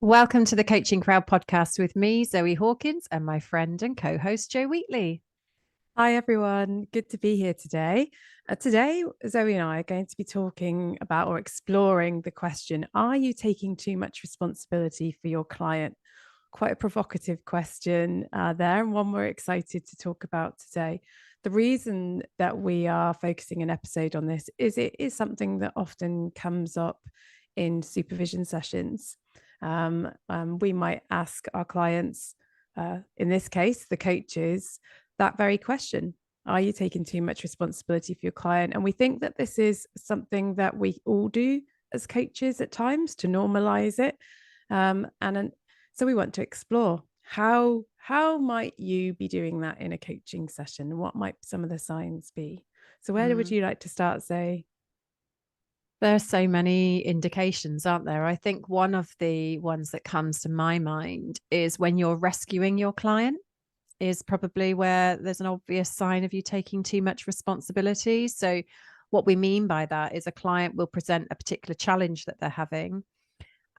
Welcome to the Coaching Crowd podcast with me, Zoe Hawkins, and my friend and co-host Jo Wheatley. Hi, everyone. Good to be here today. Today, Zoe and I are going to be talking about or exploring the question, are you taking too much responsibility for your client? Quite a provocative question there, and one we're excited to talk about today. The reason that we are focusing an episode on this is it is something that often comes up in supervision sessions. We might ask our clients, in this case, the coaches, that very question. Are you taking too much responsibility for your client? And we think that this is something that we all do as coaches at times to normalize it. So we want to explore how might you be doing that in a coaching session? What might some of the signs be? So where would you like to start, Zoe? There are so many indications, aren't there? I think one of the ones that comes to my mind is when you're rescuing your client is probably where there's an obvious sign of you taking too much responsibility. So what we mean by that is a client will present a particular challenge that they're having.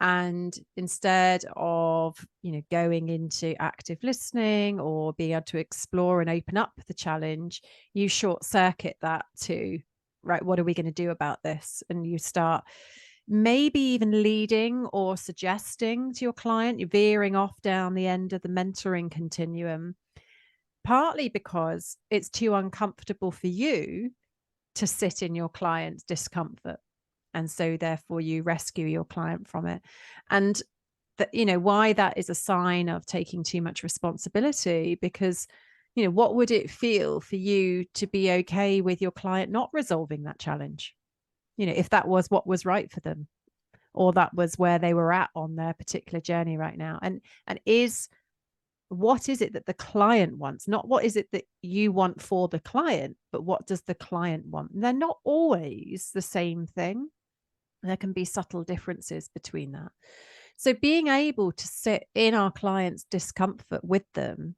And instead of, going into active listening or being able to explore and open up the challenge, you short circuit that to, right, what are we going to do about this? And you start maybe even leading or suggesting to your client, you're veering off down the end of the mentoring continuum, partly because it's too uncomfortable for you to sit in your client's discomfort. And so therefore you rescue your client from it. And that, why that is a sign of taking too much responsibility, because, what would it feel for you to be okay with your client not resolving that challenge? If that was what was right for them, or that was where they were at on their particular journey right now. And what is it that the client wants? Not what is it that you want for the client, but what does the client want? They're not always the same thing. There can be subtle differences between that. So being able to sit in our client's discomfort with them,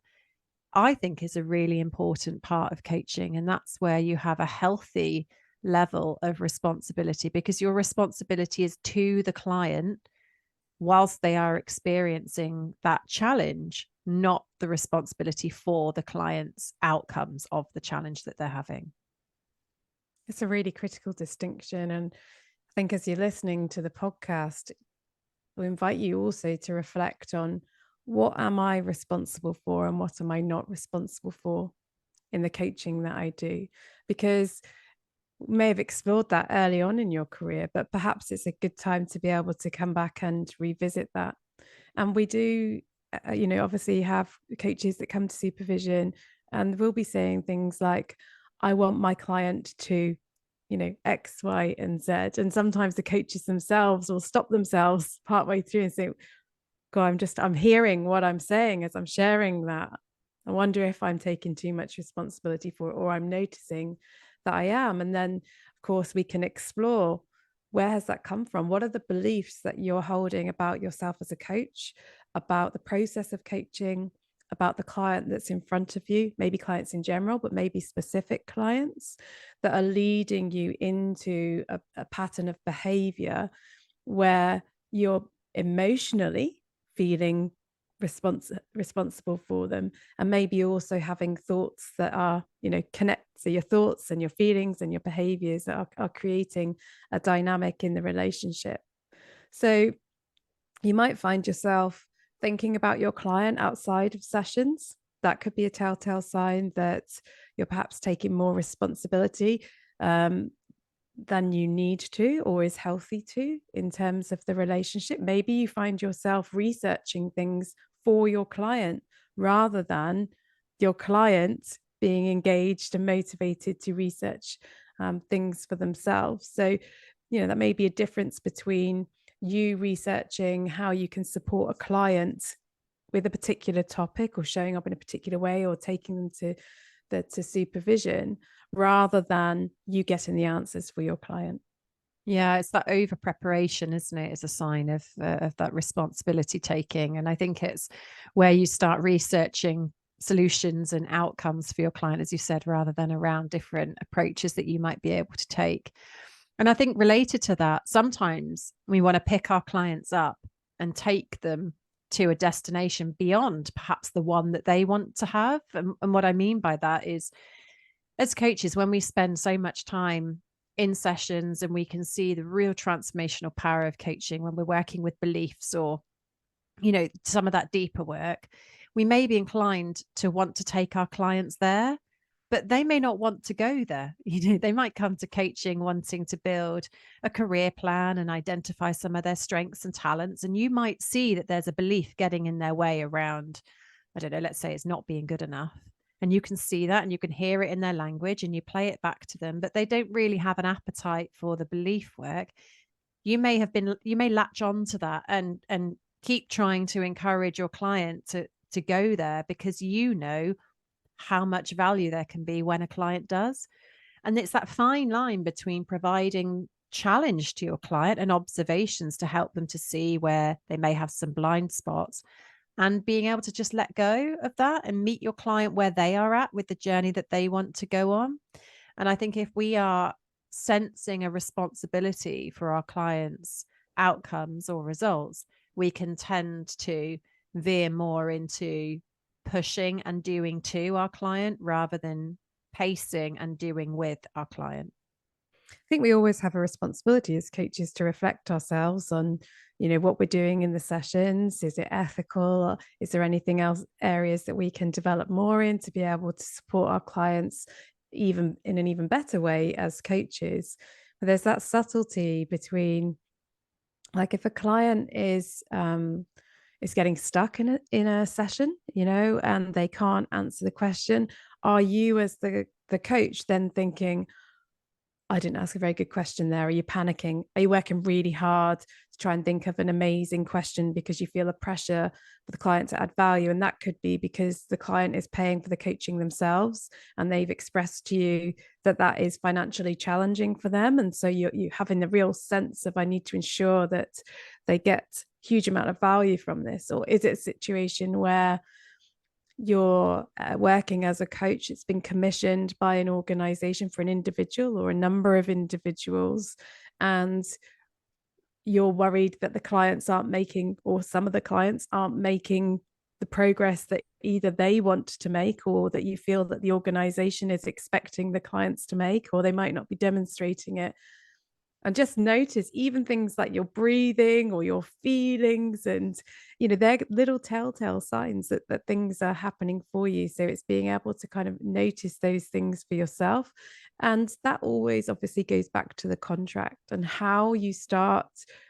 I think, is a really important part of coaching. And that's where you have a healthy level of responsibility, because your responsibility is to the client whilst they are experiencing that challenge, not the responsibility for the client's outcomes of the challenge that they're having. It's a really critical distinction. And I think as you're listening to the podcast, we invite you also to reflect on, what am I responsible for and what am I not responsible for in the coaching that I do? Because you may have explored that early on in your career, but perhaps it's a good time to be able to come back and revisit that. And we do, obviously have coaches that come to supervision and we'll be saying things like, I want my client to, X, Y, and Z. And sometimes the coaches themselves will stop themselves partway through and say, God, I'm hearing what I'm saying as I'm sharing that. I wonder if I'm taking too much responsibility for it, or I'm noticing that I am. And then, of course, we can explore, where has that come from? What are the beliefs that you're holding about yourself as a coach, about the process of coaching, about the client that's in front of you, maybe clients in general, but maybe specific clients that are leading you into a pattern of behavior where you're emotionally feeling responsible for them, and maybe also having thoughts that are, connect. So your thoughts and your feelings and your behaviors are creating a dynamic in the relationship. So you might find yourself thinking about your client outside of sessions. That could be a telltale sign that you're perhaps taking more responsibility than you need to, or is healthy to, in terms of the relationship. Maybe you find yourself researching things for your client rather than your client being engaged and motivated to research things for themselves. So, that may be a difference between you researching how you can support a client with a particular topic, or showing up in a particular way, or taking them to supervision, rather than you getting the answers for your client. Yeah, it's that over preparation, isn't it? It's a sign of that responsibility taking. And I think it's where you start researching solutions and outcomes for your client, as you said, rather than around different approaches that you might be able to take. And I think related to that, sometimes we want to pick our clients up and take them to a destination beyond perhaps the one that they want to have. And what I mean by that is, as coaches, when we spend so much time in sessions and we can see the real transformational power of coaching when we're working with beliefs or, some of that deeper work, we may be inclined to want to take our clients there, but they may not want to go there. They might come to coaching wanting to build a career plan and identify some of their strengths and talents. And you might see that there's a belief getting in their way around, I don't know, let's say it's not being good enough. And you can see that and you can hear it in their language and you play it back to them, but they don't really have an appetite for the belief work. You may latch on to that and keep trying to encourage your client to go there because how much value there can be when a client does. And it's that fine line between providing challenge to your client and observations to help them to see where they may have some blind spots, and being able to just let go of that and meet your client where they are at with the journey that they want to go on. And I think if we are sensing a responsibility for our clients' outcomes or results, we can tend to veer more into pushing and doing to our client rather than pacing and doing with our client. I think we always have a responsibility as coaches to reflect ourselves on, what we're doing in the sessions. Is it ethical? Is there anything else, areas that we can develop more in to be able to support our clients even in an even better way as coaches? But there's that subtlety between, like, if a client is getting stuck in a session, and they can't answer the question, are you as the coach then thinking, I didn't ask a very good question there? Are you panicking? Are you working really hard to try and think of an amazing question because you feel a pressure for the client to add value? And that could be because the client is paying for the coaching themselves and they've expressed to you that that is financially challenging for them. And so you're having the real sense of, I need to ensure that they get huge amount of value from this. Or is it a situation where you're working as a coach, it's been commissioned by an organization for an individual or a number of individuals, and you're worried that the clients aren't making, or some of the clients aren't making, the progress that either they want to make or that you feel that the organization is expecting the clients to make, or they might not be demonstrating it. And just notice even things like your breathing or your feelings, and they're little telltale signs that things are happening for you. So it's being able to kind of notice those things for yourself. And that always obviously goes back to the contract and how you start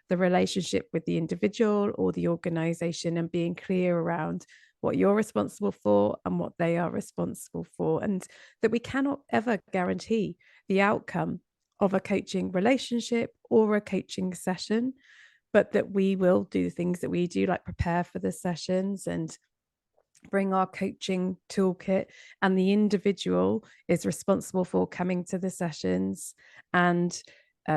the relationship with the individual or the organization, and being clear around what you're responsible for and what they are responsible for, and that we cannot ever guarantee the outcome of a coaching relationship or a coaching session, but that we will do the things that we do, like prepare for the sessions and bring our coaching toolkit, and the individual is responsible for coming to the sessions and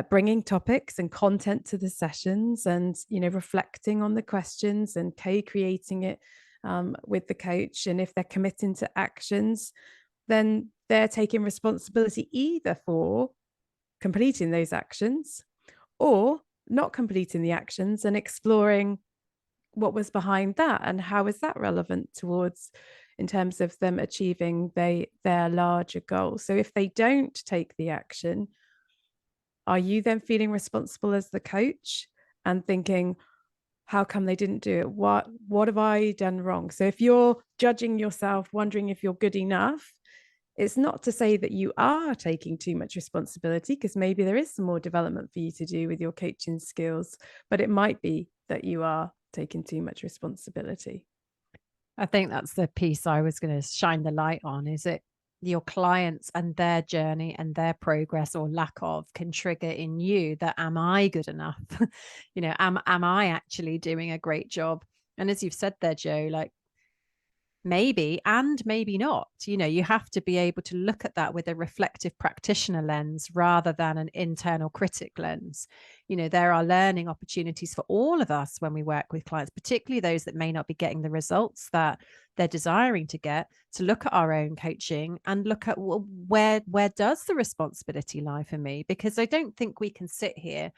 bringing topics and content to the sessions, and reflecting on the questions and co-creating it with the coach. And if they're committing to actions, then they're taking responsibility either for completing those actions or not completing the actions, and exploring what was behind that and how is that relevant towards, in terms of them achieving their larger goal. So if they don't take the action, are you then feeling responsible as the coach and thinking, how come they didn't do it? What have I done wrong? So if you're judging yourself, wondering if you're good enough, it's not to say that you are taking too much responsibility, because maybe there is some more development for you to do with your coaching skills, but it might be that you are taking too much responsibility. I think that's the piece I was going to shine the light on. Is it your clients and their journey and their progress or lack of can trigger in you that, am I good enough? Am I actually doing a great job? And as you've said there, Jo, like, maybe and maybe not. You have to be able to look at that with a reflective practitioner lens rather than an internal critic lens. There are learning opportunities for all of us when we work with clients, particularly those that may not be getting the results that they're desiring to get, to look at our own coaching and look at, well, where does the responsibility lie for me? Because I don't think we can sit here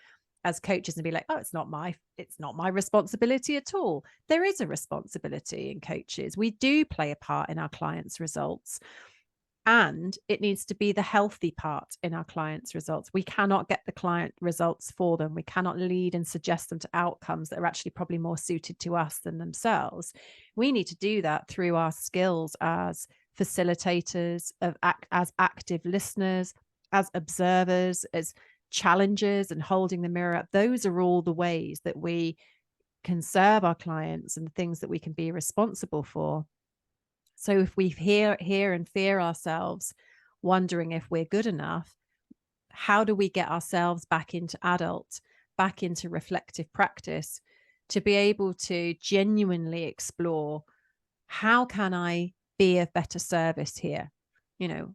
as coaches and be like, oh, it's not my responsibility at all. There is a responsibility in coaches. We do play a part in our clients' results, and it needs to be the healthy part in our clients' results. We cannot get the client results for them. We cannot lead and suggest them to outcomes that are actually probably more suited to us than themselves. We need to do that through our skills as facilitators, as active listeners, as observers, as challengers, and holding the mirror up. Those are all the ways that we can serve our clients and the things that we can be responsible for. So if we hear and fear ourselves, wondering if we're good enough, how do we get ourselves back into back into reflective practice, to be able to genuinely explore, how can I be of better service here?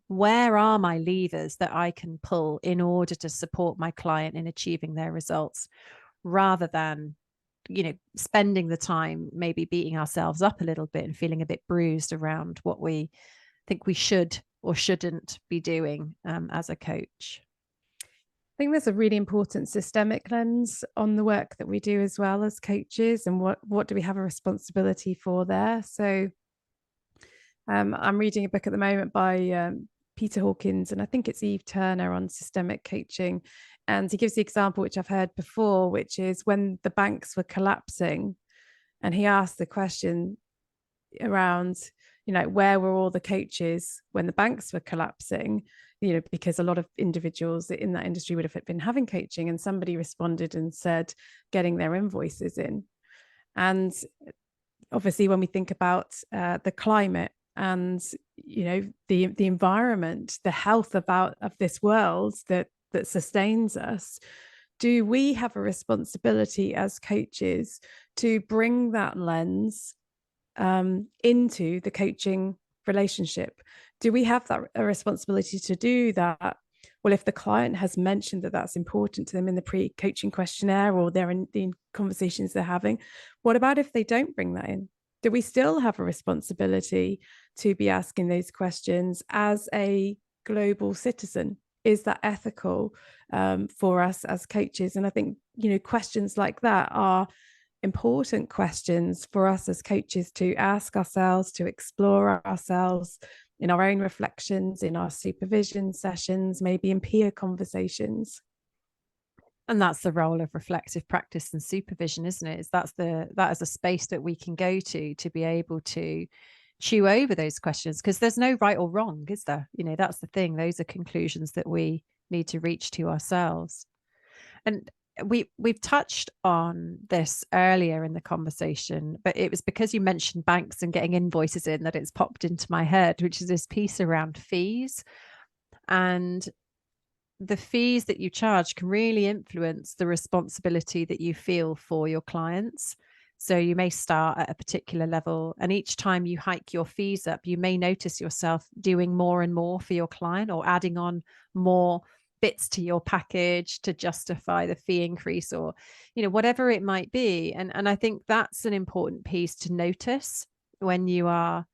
Where are my levers that I can pull in order to support my client in achieving their results, rather than spending the time maybe beating ourselves up a little bit and feeling a bit bruised around what we think we should or shouldn't be doing as a coach. I think there's a really important systemic lens on the work that we do as well as coaches, and what do we have a responsibility for there. So I'm reading a book at the moment by Peter Hawkins, and I think it's Eve Turner, on systemic coaching. And he gives the example, which I've heard before, which is when the banks were collapsing, and he asked the question around, where were all the coaches when the banks were collapsing? Because a lot of individuals in that industry would have been having coaching, and somebody responded and said, getting their invoices in. And obviously, when we think about the climate and the environment, the health of this world that sustains us, do we have a responsibility as coaches to bring that lens into the coaching relationship? Do we have a responsibility to do that? Well, if the client has mentioned that that's important to them in the pre-coaching questionnaire, or they're in the conversations they're having, what about if they don't bring that in? Do we still have a responsibility to be asking those questions as a global citizen? Is that ethical for us as coaches? And I think, questions like that are important questions for us as coaches to ask ourselves, to explore ourselves in our own reflections, in our supervision sessions, maybe in peer conversations. And that's the role of reflective practice and supervision, isn't it? That is a space that we can go to be able to chew over those questions, because there's no right or wrong, is there? That's the thing. Those are conclusions that we need to reach to ourselves. And we've touched on this earlier in the conversation, but it was because you mentioned banks and getting invoices in that it's popped into my head, which is this piece around fees. And the fees that you charge can really influence the responsibility that you feel for your clients. So you may start at a particular level, and each time you hike your fees up, you may notice yourself doing more and more for your client, or adding on more bits to your package to justify the fee increase, or whatever it might be. And I think that's an important piece to notice when you are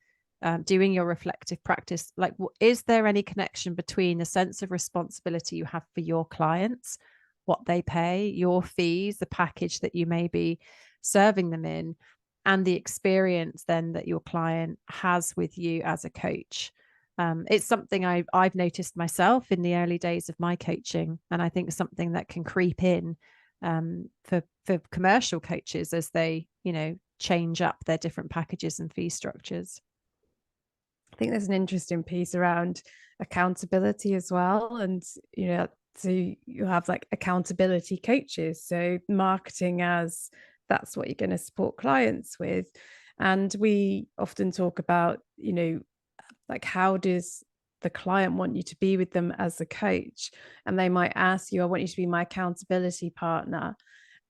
doing your reflective practice. Like, is there any connection between the sense of responsibility you have for your clients, what they pay, your fees, the package that you may be serving them in, and the experience then that your client has with you as a coach? It's something I've noticed myself in the early days of my coaching, and I think something that can creep in for commercial coaches as they change up their different packages and fee structures. I think there's an interesting piece around accountability as well. And, so you have like accountability coaches. So marketing as that's what you're going to support clients with. And we often talk about, like, how does the client want you to be with them as a coach? And they might ask you, I want you to be my accountability partner.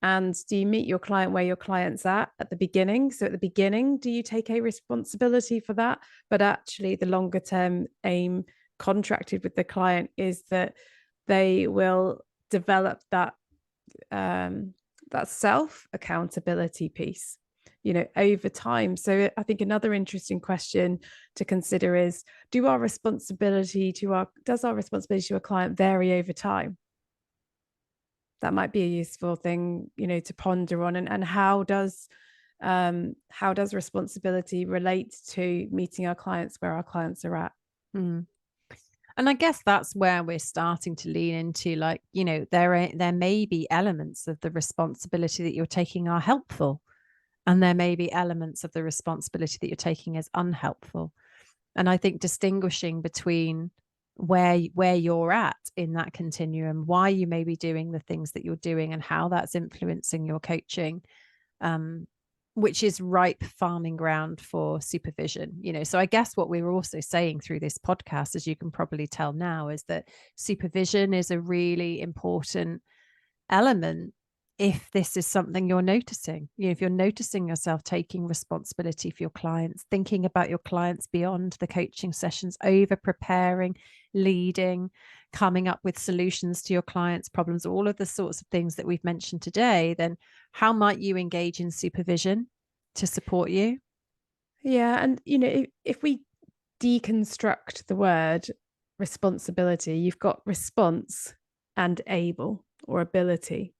And do you meet your client where your client's at the beginning? So at the beginning, do you take a responsibility for that? But actually, the longer term aim contracted with the client is that they will develop that that self accountability piece, over time. So I think another interesting question to consider is, does our responsibility to a client vary over time? That might be a useful thing, to ponder on. And how does responsibility relate to meeting our clients where our clients are at? Mm. And I guess that's where we're starting to lean into, like, there may be elements of the responsibility that you're taking are helpful, and there may be elements of the responsibility that you're taking as unhelpful. And I think distinguishing between where you're at in that continuum, why you may be doing the things that you're doing, and how that's influencing your coaching, um, which is ripe farming ground for supervision. So I guess what we were also saying through this podcast, as you can probably tell now, is that supervision is a really important element if this is something you're noticing. If you're noticing yourself taking responsibility for your clients, thinking about your clients beyond the coaching sessions, over preparing, leading, coming up with solutions to your clients' problems, all of the sorts of things that we've mentioned today, then how might you engage in supervision to support you? Yeah. And, if we deconstruct the word responsibility, you've got response and able or ability.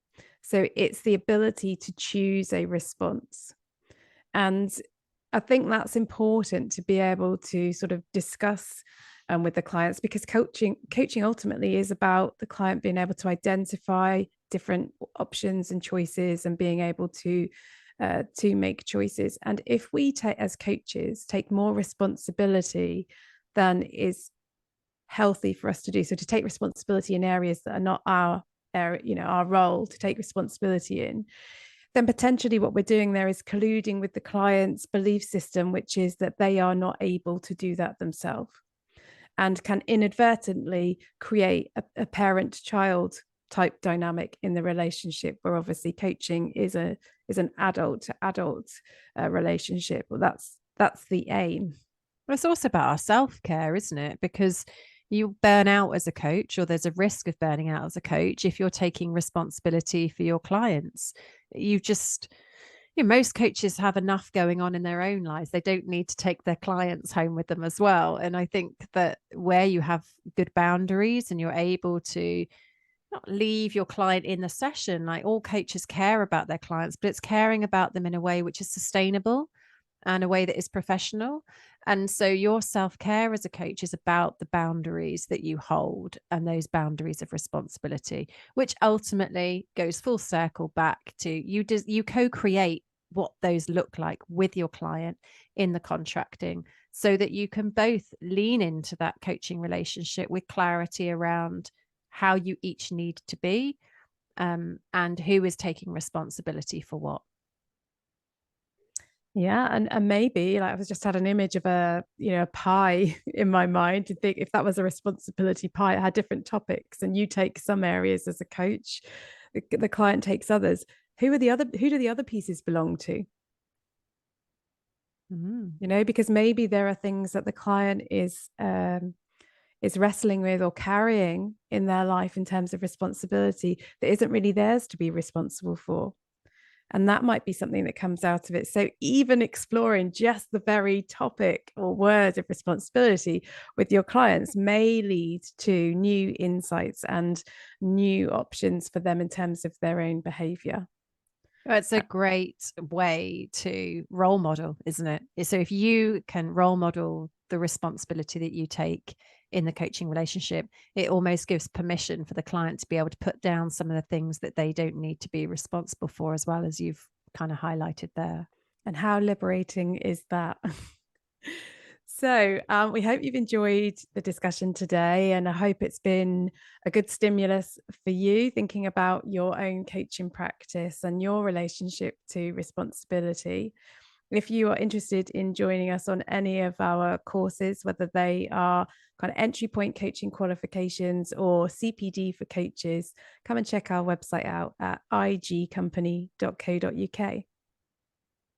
So it's the ability to choose a response. And I think that's important to be able to sort of discuss with the clients, because coaching ultimately is about the client being able to identify different options and choices, and being able to make choices. And if we as coaches take more responsibility than is healthy for us to do, so to take responsibility in areas that are not our area, our role to take responsibility in, then potentially what we're doing there is colluding with the client's belief system, which is that they are not able to do that themselves, and can inadvertently create a parent-child type dynamic in the relationship, where obviously coaching is an adult to adult relationship. Well, that's the aim. It's also about our self-care, isn't it? Because you burn out as a coach, or there's a risk of burning out as a coach if you're taking responsibility for your clients. Most coaches have enough going on in their own lives. They don't need to take their clients home with them as well. And I think that where you have good boundaries and you're able to not leave your client in the session, like, all coaches care about their clients, but it's caring about them in a way which is sustainable and a way that is professional. And so your self-care as a coach is about the boundaries that you hold, and those boundaries of responsibility, which ultimately goes full circle back to you co-create what those look like with your client in the contracting, so that you can both lean into that coaching relationship with clarity around how you each need to be, and who is taking responsibility for what. Yeah, and maybe, like, I was just had an image of a pie in my mind, to think if that was a responsibility pie, it had different topics, and you take some areas as a coach, the client takes others. Who do the other pieces belong to? Because maybe there are things that the client is wrestling with or carrying in their life in terms of responsibility that isn't really theirs to be responsible for. And that might be something that comes out of it. So even exploring just the very topic or word of responsibility with your clients may lead to new insights and new options for them in terms of their own behavior. It's a great way to role model, isn't it? So if you can role model the responsibility that you take in the coaching relationship, it almost gives permission for the client to be able to put down some of the things that they don't need to be responsible for, as well, as you've kind of highlighted there. And how liberating is that? So we hope you've enjoyed the discussion today, and I hope it's been a good stimulus for you thinking about your own coaching practice and your relationship to responsibility. If you are interested in joining us on any of our courses, whether they are kind of entry point coaching qualifications or CPD for coaches, come and check our website out at igcompany.co.uk.